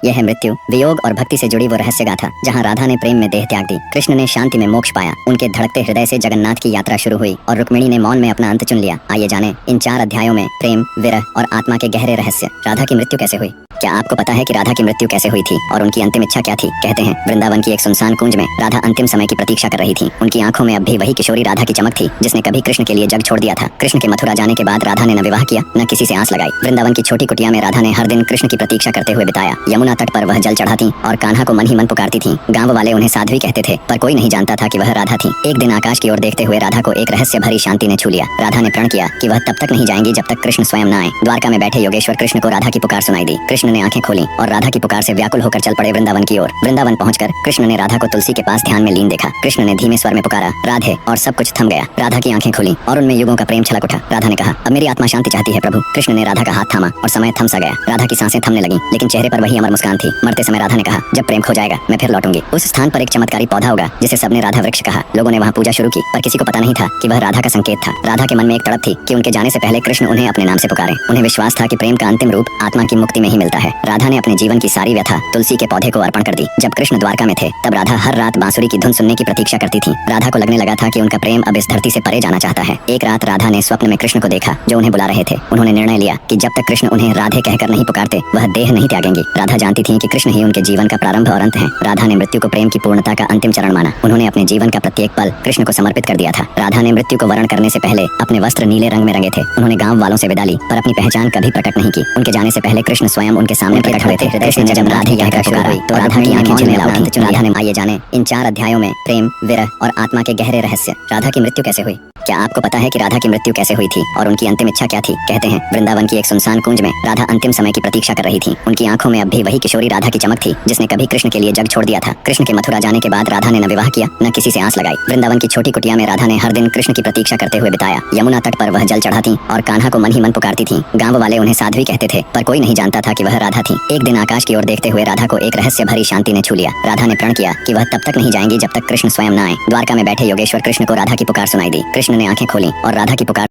यह है मृत्यु, वियोग और भक्ति से जुड़ी वो रहस्य गाथा जहाँ राधा ने प्रेम में देह त्याग दी, कृष्ण ने शांति में मोक्ष पाया। उनके धड़कते हृदय से जगन्नाथ की यात्रा शुरू हुई और रुक्मिणी ने मौन में अपना अंत चुन लिया। आइए जाने इन 4 अध्यायों में प्रेम, विरह और आत्मा के गहरे रहस्य। राधा की मृत्यु कैसे हुई? क्या आपको पता है कि राधा की मृत्यु कैसे हुई थी और उनकी अंतिम इच्छा क्या थी? कहते हैं वृंदावन की एक सुनसान कुंज में राधा अंतिम समय की प्रतीक्षा कर रही थी। उनकी आंखों में अब भी वही किशोरी राधा की चमक थी जिसने कभी कृष्ण के लिए जग छोड़ दिया था। कृष्ण के मथुरा जाने के बाद राधा ने न विवाह किया, न किसी से आस लगाई। वृंदावन की छोटी कुटिया में राधा ने हर दिन कृष्ण की प्रतीक्षा करते हुए बिताया। यमुना तट पर वह जल चढ़ाती और कान्हा को मन ही मन पुकारती थी। गाँव वाले उन्हें साध्वी कहते थे, पर कोई नहीं जानता था कि वह राधा थी। एक दिन आकाश की ओर देखते हुए राधा को एक रहस्य भरी शांति ने छू लिया। राधा ने प्रण किया कि वह तब तक नहीं जाएंगी जब तक कृष्ण स्वयं न आए। द्वारका में बैठे योगेश्वर कृष्ण को राधा की पुकार सुनाई दी। कृष्ण ने आंखें खोली और राधा की पुकार से व्याकुल होकर चल पड़े वृंदावन की ओर। वृंदावन पहुंचकर कृष्ण ने राधा को तुलसी के पास ध्यान में लीन देखा। कृष्ण ने धीमे स्वर में पुकारा, राधे, और सब कुछ थम गया। राधा की आंखें खुली और उनमें युगों का प्रेम छलक उठा। राधा ने कहा, अब मेरी आत्मा शांति चाहती है प्रभु। कृष्ण ने राधा का हाथ थामा और समय थम सा गया। राधा की सांसें थमने लगी, लेकिन चेहरे पर वही अमर मुस्कान थी। मरते समय राधा ने कहा, जब प्रेम खो जाएगा मैं फिर लौटूंगी। उस स्थान पर एक चमत्कारी पौधा उगा जिसे सबने राधा वृक्ष कहा। लोगों ने वहाँ पूजा शुरू की, पर किसी को पता नहीं था कि वह राधा का संकेत था। राधा के मन में एक तड़प थी कि उनके जाने से पहले कृष्ण उन्हें अपने नाम से पुकारे। उन्हें विश्वास था कि प्रेम का अंतिम रूप आत्मा की मुक्ति में ही मिलता है। राधा ने अपने जीवन की सारी व्यथा तुलसी के पौधे को अर्पण कर दी। जब कृष्ण द्वारका में थे तब राधा हर रात बांसुरी की धुन सुनने की प्रतीक्षा करती थी। राधा को लगने लगा था कि उनका प्रेम अब इस धरती से परे जाना चाहता है। एक रात राधा ने स्वप्न में कृष्ण को देखा जो उन्हें बुला रहे थे। उन्होंने निर्णय लिया कि जब तक कृष्ण उन्हें राधे कहकर नहीं पुकारते वह देह नहीं त्यागेंगी। राधा जानती थी कि कृष्ण ही उनके जीवन का प्रारंभ और अंत है। राधा ने मृत्यु को प्रेम की पूर्णता का अंतिम चरण माना। उन्होंने अपने जीवन का प्रत्येक पल कृष्ण को समर्पित कर दिया था। राधा ने मृत्यु को वर्ण करने से पहले अपने वस्त्र नीले रंग में रंगे थे। उन्होंने गांव वालों से विदा ली, पर अपनी पहचान कभी प्रकट नहीं की। उनके जाने से पहले कृष्ण स्वयं उनके सामने प्रकट हुए थे। कृष्ण ने जब राधे कहकर पुकारा तो राधा की आंखें झिलने लगी। राधा ने आइए जाने इन 4 अध्यायों में प्रेम, विरह और आत्मा के गहरे रहस्य। राधा की मृत्यु कैसे हुई? क्या आपको पता है कि राधा की मृत्यु कैसे हुई थी और उनकी अंतिम इच्छा क्या थी? कहते हैं वृंदावन की एक सुनसान कुंज में राधा अंतिम समय की प्रतीक्षा कर रही थी। उनकी आंखों में अब भी वही किशोरी राधा की चमक थी जिसने कभी कृष्ण के लिए जग छोड़ दिया था। कृष्ण के मथुरा जाने के बाद राधा ने न विवाह किया, न किसी से आस लगाई। वृंदावन की छोटी कुटिया में राधा ने हर दिन कृष्ण की प्रतीक्षा करते हुए बिताया। यमुना तट पर वह जल चढ़ाती और कान्हा को मन ही मन पुकारती थी। गाँव वाले उन्हें साध्वी कहते थे, पर कोई नहीं जानता था कि वह राधा थी। एक दिन आकाश की ओर देखते हुए राधा को एक रहस्य भरी शांति ने छू लिया। राधा ने प्रण किया कि वह तब तक नहीं जाएंगी जब तक कृष्ण स्वयं न आए। द्वारका में बैठे योगेश्वर कृष्ण को राधा की पुकार सुनाई दी। कृष्ण ने आंखें खोली और राधा की पुकार